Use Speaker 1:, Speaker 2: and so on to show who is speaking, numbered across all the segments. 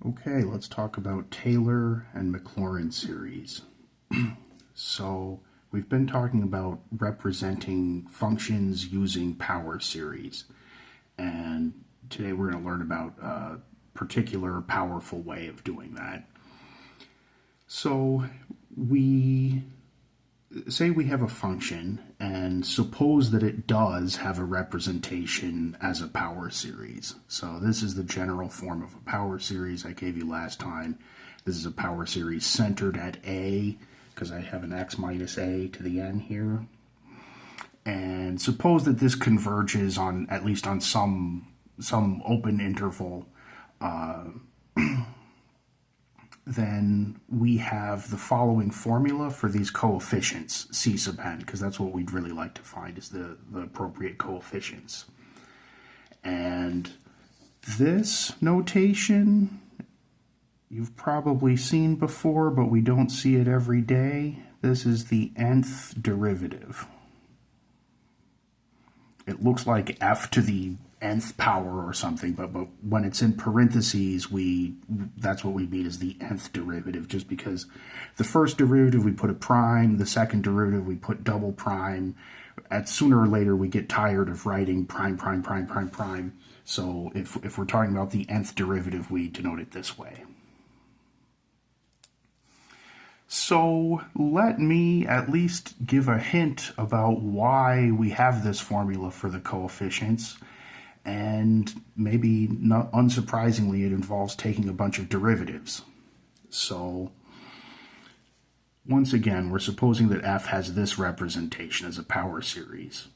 Speaker 1: Okay, let's talk about Taylor and Maclauren series. So we've been talking about representing functions using power series, and today we're going to learn about a particular powerful way of doing that. So we say we have a function and suppose that it does have a representation as a power series. So this is the general form of a power series I gave you last time. This is a power series centered at a, because I have an x minus a to the n here. And suppose that this converges on, at least on some open interval, then we have the following formula for these coefficients, c sub n, because that's what we'd really like to find is the appropriate coefficients. And this notation you've probably seen before, but we don't see it every day. This is the nth derivative. It looks like f to the nth power or something, but when it's in parentheses, that's what we mean as the nth derivative, just because the first derivative we put a prime, the second derivative we put double prime. Sooner or later we get tired of writing prime, prime, prime, prime, prime. So if we're talking about the nth derivative, we denote it this way. So let me at least give a hint about why we have this formula for the coefficients. And maybe not unsurprisingly, it involves taking a bunch of derivatives. So once again, we're supposing that f has this representation as a power series.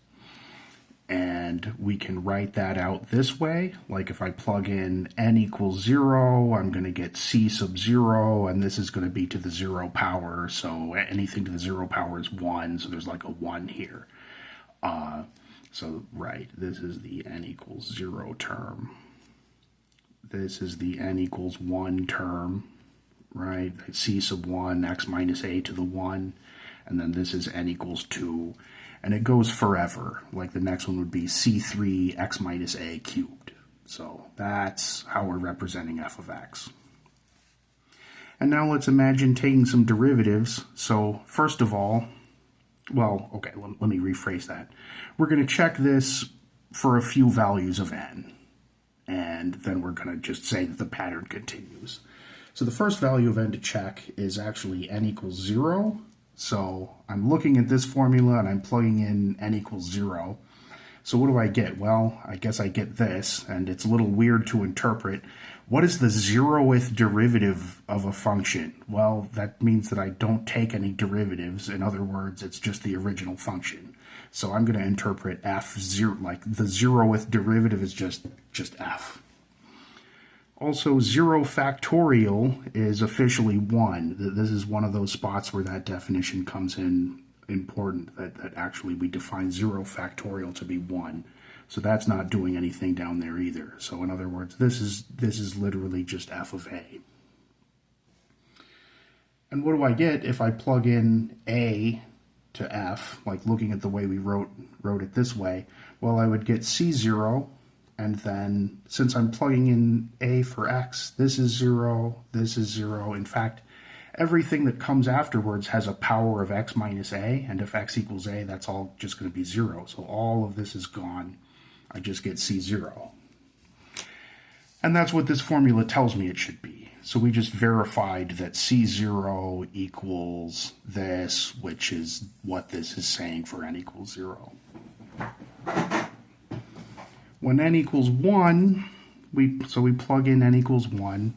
Speaker 1: And we can write that out this way. Like if I plug in n equals 0, I'm going to get c sub 0, and this is going to be to the 0 power. So anything to the 0 power is 1, so there's like a 1 here. So, right, this is the n equals 0 term. This is the n equals 1 term, right? C sub 1, x minus a to the 1. And then this is n equals 2. And it goes forever. Like the next one would be c3 x minus a cubed. So that's how we're representing f of x. And now let's imagine taking some derivatives. So first of all, well, okay, let me rephrase that. We're going to check this for a few values of n, and then we're going to just say that the pattern continues. So the first value of n to check is actually n equals 0. So I'm looking at this formula and I'm plugging in n equals 0. So what do I get? Well, I guess I get this, and it's a little weird to interpret. What is the 0th derivative of a function? Well, that means that I don't take any derivatives. In other words, it's just the original function. So I'm going to interpret f0, like the 0th derivative is just f. Also, 0 factorial is officially 1. This is one of those spots where that definition comes in important, that actually we define 0 factorial to be 1. So that's not doing anything down there either. So in other words, this is literally just f of a. And what do I get if I plug in a to f, like looking at the way we wrote it this way? Well, I would get c0, and then since I'm plugging in a for x, this is 0, this is 0. In fact, everything that comes afterwards has a power of x minus a, and if x equals a, that's all just going to be 0. So all of this is gone. I just get c0. And that's what this formula tells me it should be. So we just verified that c0 equals this, which is what this is saying for n equals 0. When n equals 1, we plug in n equals 1.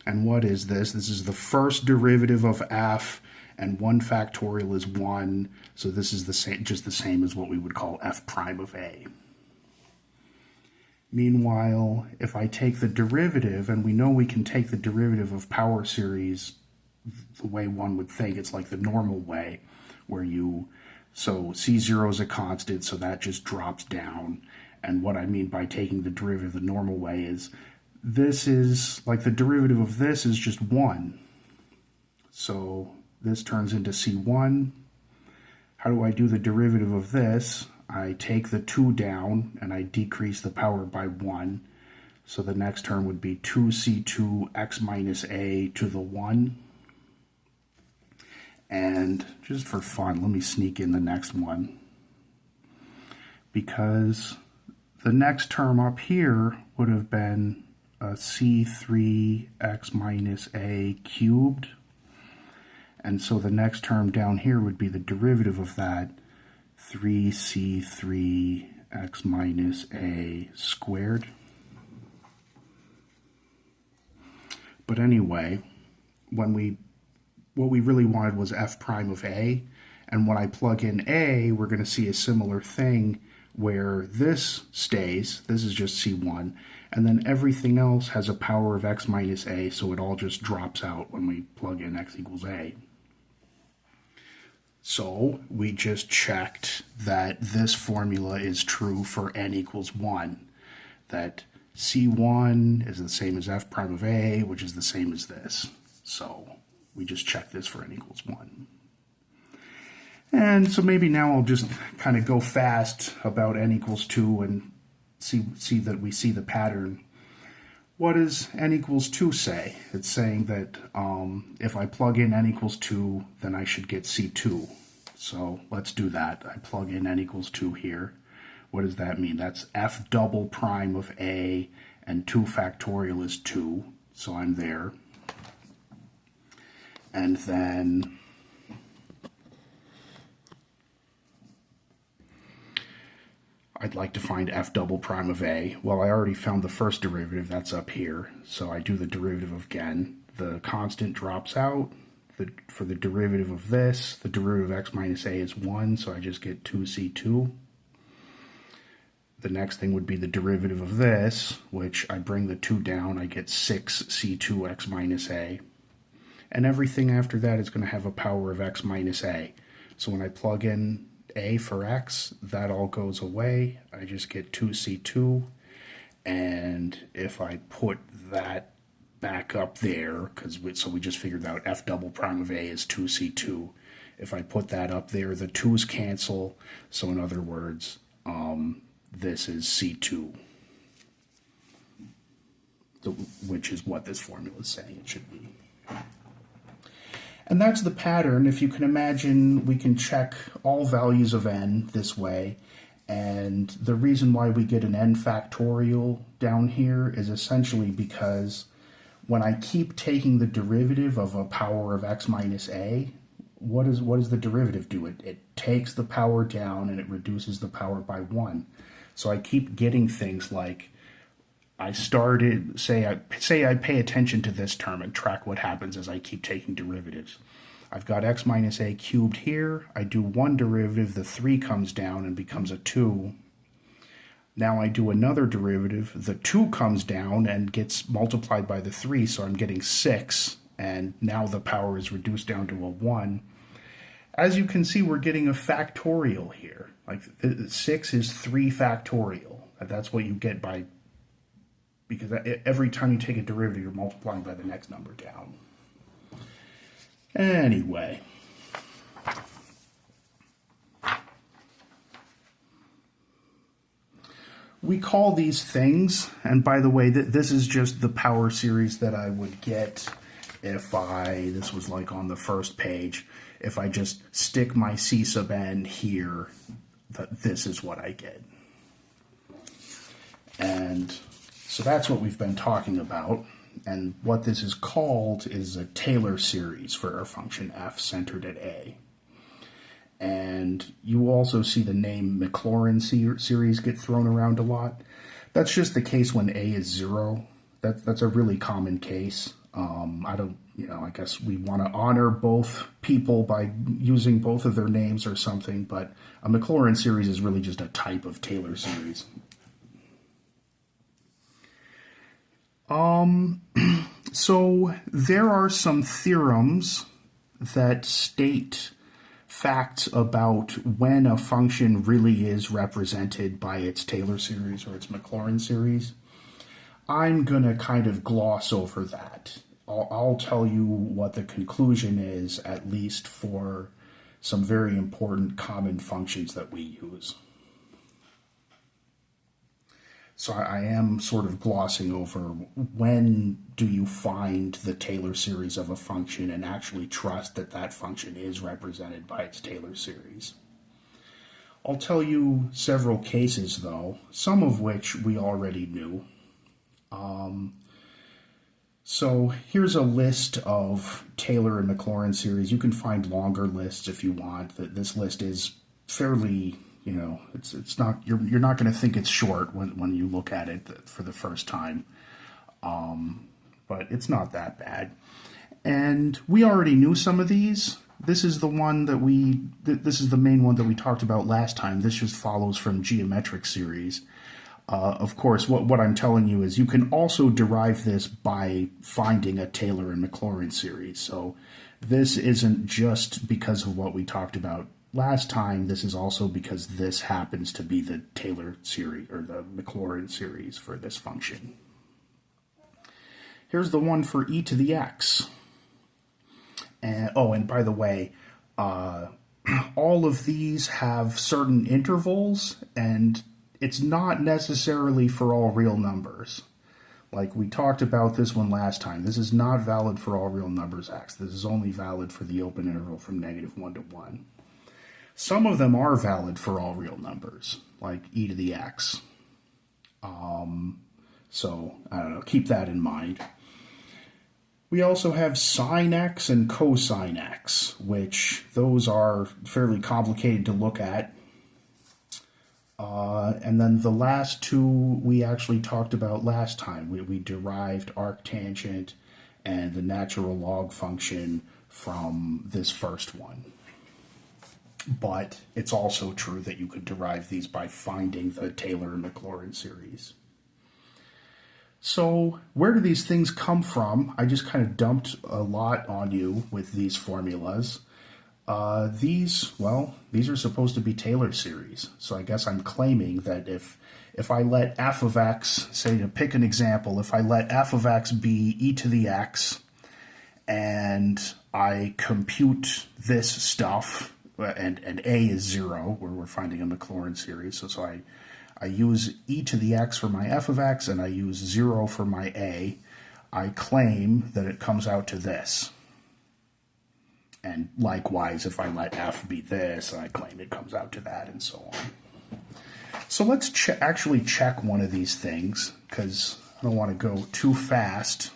Speaker 1: And what is this? This is the first derivative of f, and 1 factorial is 1. So this is just the same as what we would call f prime of a. Meanwhile, if I take the derivative, and we know we can take the derivative of power series the way one would think, it's like the normal way, where so c0 is a constant, so that just drops down. And what I mean by taking the derivative the normal way is, this is, like the derivative of this is just 1. So this turns into c1. How do I do the derivative of this? I take the 2 down and I decrease the power by 1. So the next term would be 2c2x minus a to the 1. And just for fun, let me sneak in the next one, because the next term up here would have been c3x minus a cubed. And so the next term down here would be the derivative of that, 3c3x minus a squared. But anyway, what we really wanted was f prime of a, and when I plug in a, we're going to see a similar thing where this stays, this is just c1, and then everything else has a power of x minus a, so it all just drops out when we plug in x equals a. So we just checked that this formula is true for n equals 1, that c1 is the same as f prime of a, which is the same as this. So we just checked this for n equals 1. And so maybe now I'll just kind of go fast about n equals 2 and see that we see the pattern. What does n equals 2 say? It's saying that if I plug in n equals 2, then I should get c2. So let's do that. I plug in n equals 2 here. What does that mean? That's f double prime of a, and 2 factorial is 2. So I'm there. And then I'd like to find f double prime of a. Well, I already found the first derivative, that's up here. So I do the derivative again. The constant drops out. For the derivative of this, the derivative of x minus a is 1, so I just get 2c2. The next thing would be the derivative of this, which I bring the 2 down, I get 6c2x minus a. And everything after that is going to have a power of x minus a. So when I plug in a for x, that all goes away. I just get 2c2. And if I put that back up there, so we just figured out f double prime of a is 2c2. If I put that up there, the 2's cancel. So in other words, this is c2, which is what this formula is saying it should be. And that's the pattern. If you can imagine, we can check all values of n this way. And the reason why we get an n factorial down here is essentially because when I keep taking the derivative of a power of x minus a, what does the derivative do? It takes the power down and it reduces the power by 1. So I keep getting things like, I started, say I pay attention to this term and track what happens as I keep taking derivatives. I've got x minus a cubed here. I do one derivative, the 3 comes down and becomes a 2. Now I do another derivative, the 2 comes down and gets multiplied by the 3, so I'm getting 6, and now the power is reduced down to a 1. As you can see, we're getting a factorial here. Like 6 is 3 factorial. That's what you get by, because every time you take a derivative, you're multiplying by the next number down. Anyway. We call these things, and by the way, this is just the power series that I would get if this was like on the first page, if I just stick my C sub n here, this is what I get. And so that's what we've been talking about, and what this is called is a Taylor series for our function f centered at a. And you also see the name Maclauren series get thrown around a lot. That's just the case when a is 0. That's a really common case. I guess we want to honor both people by using both of their names or something, but a Maclauren series is really just a type of Taylor series. So there are some theorems that state facts about when a function really is represented by its Taylor series or its Maclauren series. I'm going to kind of gloss over that. I'll tell you what the conclusion is, at least for some very important common functions that we use. So I am sort of glossing over when do you find the Taylor series of a function and actually trust that that function is represented by its Taylor series. I'll tell you several cases though, some of which we already knew. So here's a list of Taylor and Maclauren series. You can find longer lists if you want. This list is fairly, it's not you're not going to think it's short when you look at it for the first time, but it's not that bad. And we already knew some of these. This is the one that this is the main one that we talked about last time. This just follows from geometric series. Of course, what I'm telling you is you can also derive this by finding a Taylor and Maclauren series. So this isn't just because of what we talked about last time. This is also because this happens to be the Taylor series or the Maclauren series for this function. Here's the one for e to the x. And by the way, all of these have certain intervals, and it's not necessarily for all real numbers. Like we talked about this one last time. This is not valid for all real numbers x. This is only valid for the open interval from -1 to 1. Some of them are valid for all real numbers, like e to the x. So, I don't know, keep that in mind. We also have sine x and cosine x, which those are fairly complicated to look at. And then the last two we actually talked about last time. We derived arctangent and the natural log function from this first one. But it's also true that you could derive these by finding the Taylor and Maclauren series. So where do these things come from? I just kind of dumped a lot on you with these formulas. These are supposed to be Taylor series. So I guess I'm claiming that if I let f of x, say to pick an example, if I let f of x be e to the x, and I compute this stuff, and a is 0, where we're finding a Maclauren series, so I use e to the x for my f of x, and I use 0 for my a, I claim that it comes out to this. And likewise, if I let f be this, I claim it comes out to that, and so on. So let's actually check one of these things, because I don't want to go too fast.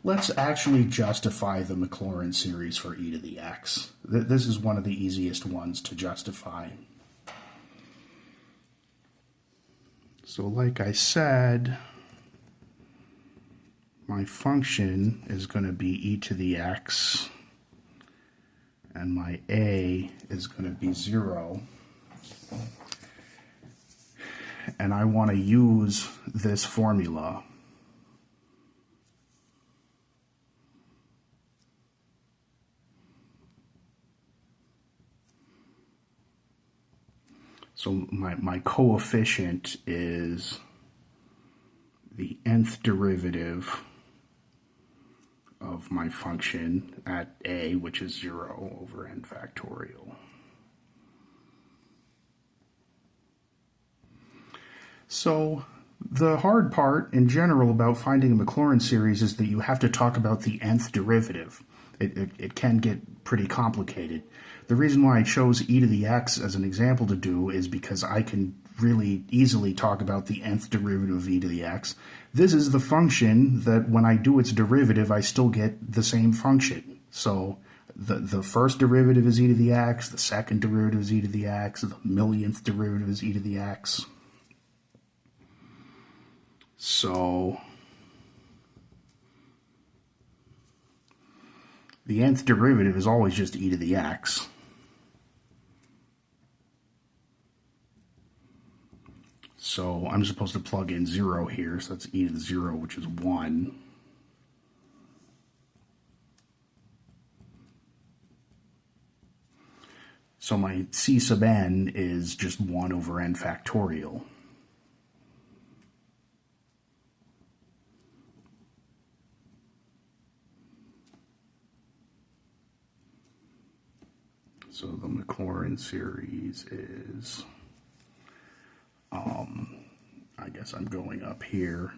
Speaker 1: Let's actually justify the Maclauren series for e to the x. This is one of the easiest ones to justify. So like I said, my function is going to be e to the x, and my a is going to be 0. And I want to use this formula. So my coefficient is the nth derivative of my function at a, which is 0 over n factorial. So the hard part in general about finding a Maclauren series is that you have to talk about the nth derivative. It can get pretty complicated. The reason why I chose e to the x as an example to do is because I can really easily talk about the nth derivative of e to the x. This is the function that when I do its derivative, I still get the same function. So the first derivative is e to the x, the second derivative is e to the x, the millionth derivative is e to the x. So the nth derivative is always just e to the x. So I'm supposed to plug in 0 here, so that's e to the 0, which is 1. So my c sub n is just 1 over n factorial. So the Maclauren series is as I'm going up here,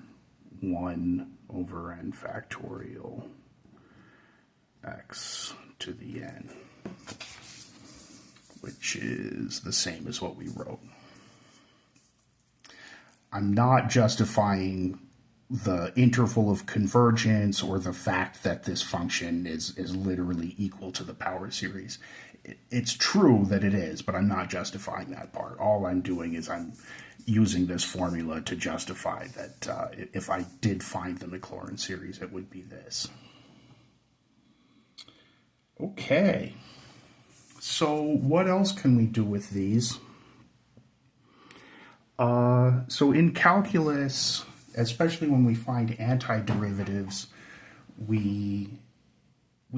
Speaker 1: 1 over n factorial x to the n, which is the same as what we wrote. I'm not justifying the interval of convergence or the fact that this function is literally equal to the power series. It's true that it is, but I'm not justifying that part. All I'm doing is I'm using this formula to justify that if I did find the Maclauren series, it would be this. Okay, so what else can we do with these? So in calculus, especially when we find antiderivatives, we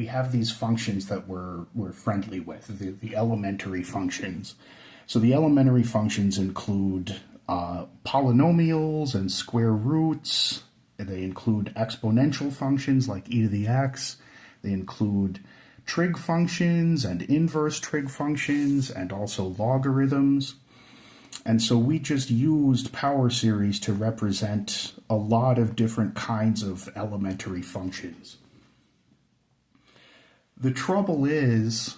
Speaker 1: have these functions that we're friendly with, the elementary functions. So the elementary functions include polynomials and square roots. They include exponential functions like e to the x. They include trig functions and inverse trig functions and also logarithms. And so we just used power series to represent a lot of different kinds of elementary functions. The trouble is,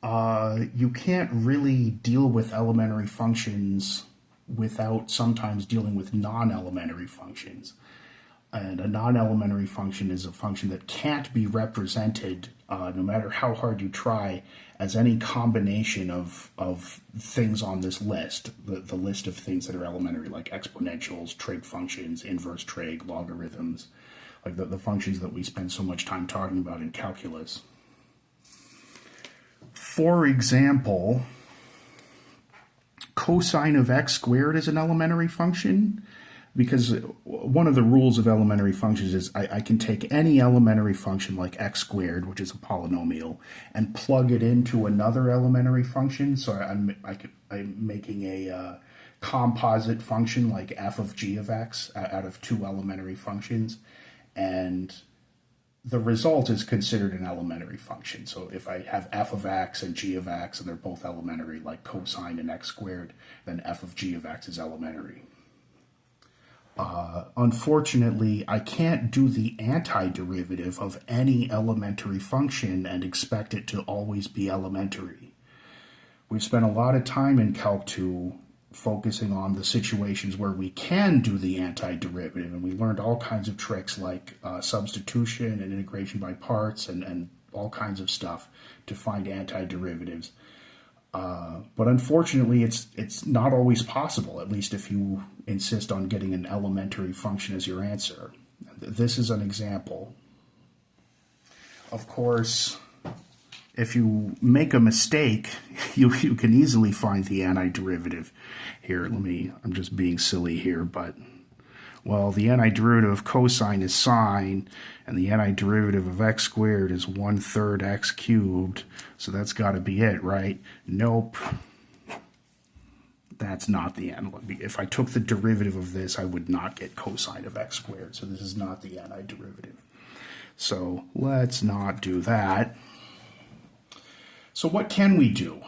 Speaker 1: you can't really deal with elementary functions without sometimes dealing with non-elementary functions. And a non-elementary function is a function that can't be represented, no matter how hard you try, as any combination of things on this list, the list of things that are elementary, like exponentials, trig functions, inverse trig, logarithms, like the functions that we spend so much time talking about in calculus. For example, cosine of x squared is an elementary function, because one of the rules of elementary functions is I can take any elementary function like x squared, which is a polynomial, and plug it into another elementary function. So I'm making a composite function like f of g of x out of two elementary functions, and the result is considered an elementary function. So if I have f of x and g of x, and they're both elementary, like cosine and x squared, then f of g of x is elementary. Unfortunately, I can't do the antiderivative of any elementary function and expect it to always be elementary. We've spent a lot of time in Calc 2 focusing on the situations where we can do the antiderivative, and we learned all kinds of tricks like substitution and integration by parts and all kinds of stuff to find antiderivatives. But unfortunately, it's not always possible, at least if you insist on getting an elementary function as your answer. This is an example. Of course, if you make a mistake, you can easily find the antiderivative. Here, I'm just being silly here, but, well, the antiderivative of cosine is sine, and the antiderivative of x squared is 1/3 x cubed, so that's got to be it, right? Nope. That's not the antiderivative. If I took the derivative of this, I would not get cosine of x squared, so this is not the antiderivative. So let's not do that. So what can we do?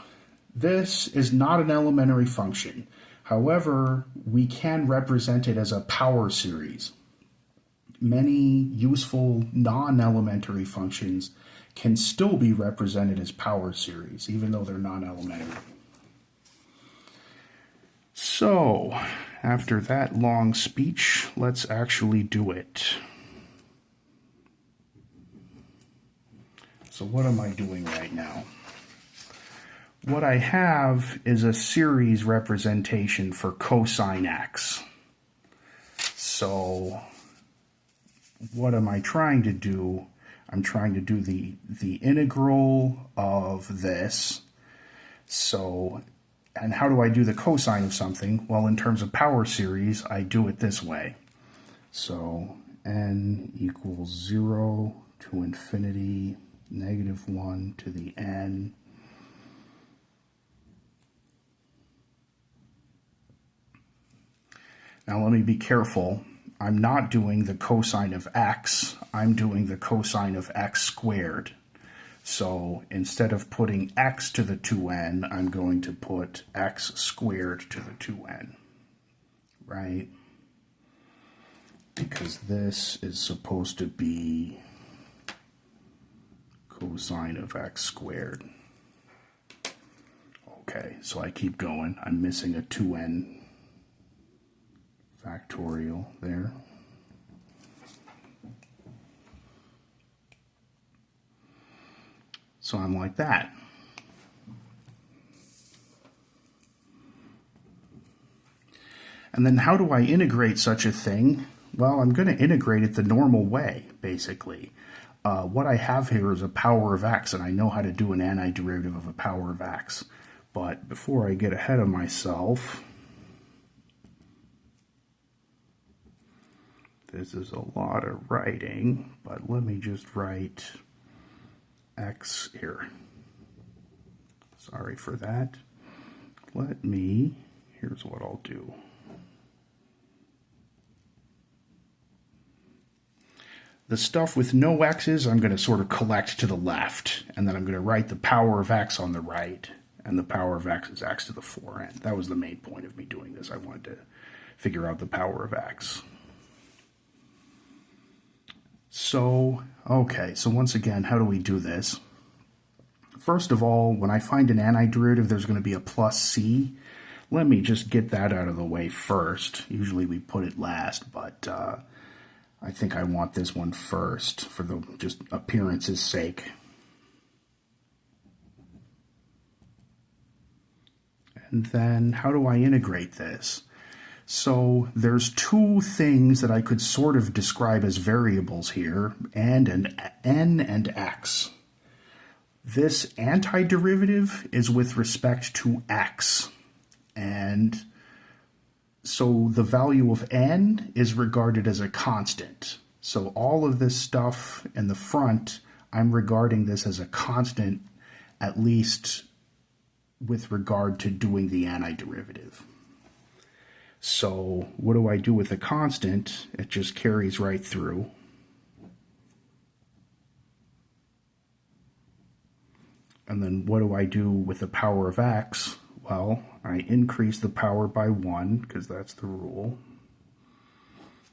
Speaker 1: This is not an elementary function. However, we can represent it as a power series. Many useful non-elementary functions can still be represented as power series, even though they're non-elementary. So, after that long speech, let's actually do it. So what am I doing right now? What I have is a series representation for cosine x. So what am I trying to do? I'm trying to do the integral of this. So, and how do I do the cosine of something? Well, in terms of power series, I do it this way. So n equals 0 to infinity, -1 to the n. Now let me be careful. I'm not doing the cosine of x. I'm doing the cosine of x squared. So instead of putting x to the 2n, I'm going to put x squared to the 2n, right? because this is supposed to be cosine of x squared. Okay, so I keep going. I'm missing a 2n factorial there. So I'm like that. And then how do I integrate such a thing? Well, I'm going to integrate it the normal way, basically. What I have here is a power of x, and I know how to do an antiderivative of a power of x. But before I get ahead of myself, this is a lot of writing, but let me just write x here. Sorry for that. Here's what I'll do. The stuff with no x's, I'm going to sort of collect to the left, and then I'm going to write the power of x on the right, and the power of x is x to the 4n. That was the main point of me doing this. I wanted to figure out the power of x. So, okay, so once again, how do we do this? First of all, when I find an antiderivative, there's going to be a plus c. Let me just get that out of the way first. Usually we put it last, but I think I want this one first for the just appearance's sake. And then how do I integrate this? So there's two things that I could sort of describe as variables here, n and x. This antiderivative is with respect to x, and so the value of n is regarded as a constant. So all of this stuff in the front, I'm regarding this as a constant, at least with regard to doing the antiderivative. So what do I do with a constant? It just carries right through. And then what do I do with the power of x? Well, I increase the power by 1, because that's the rule.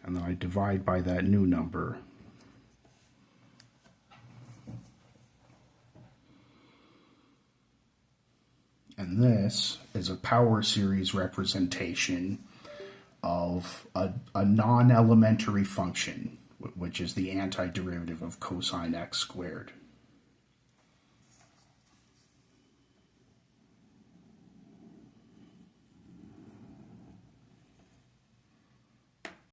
Speaker 1: And then I divide by that new number. And this is a power series representation of a non-elementary function, which is the antiderivative of cosine x squared.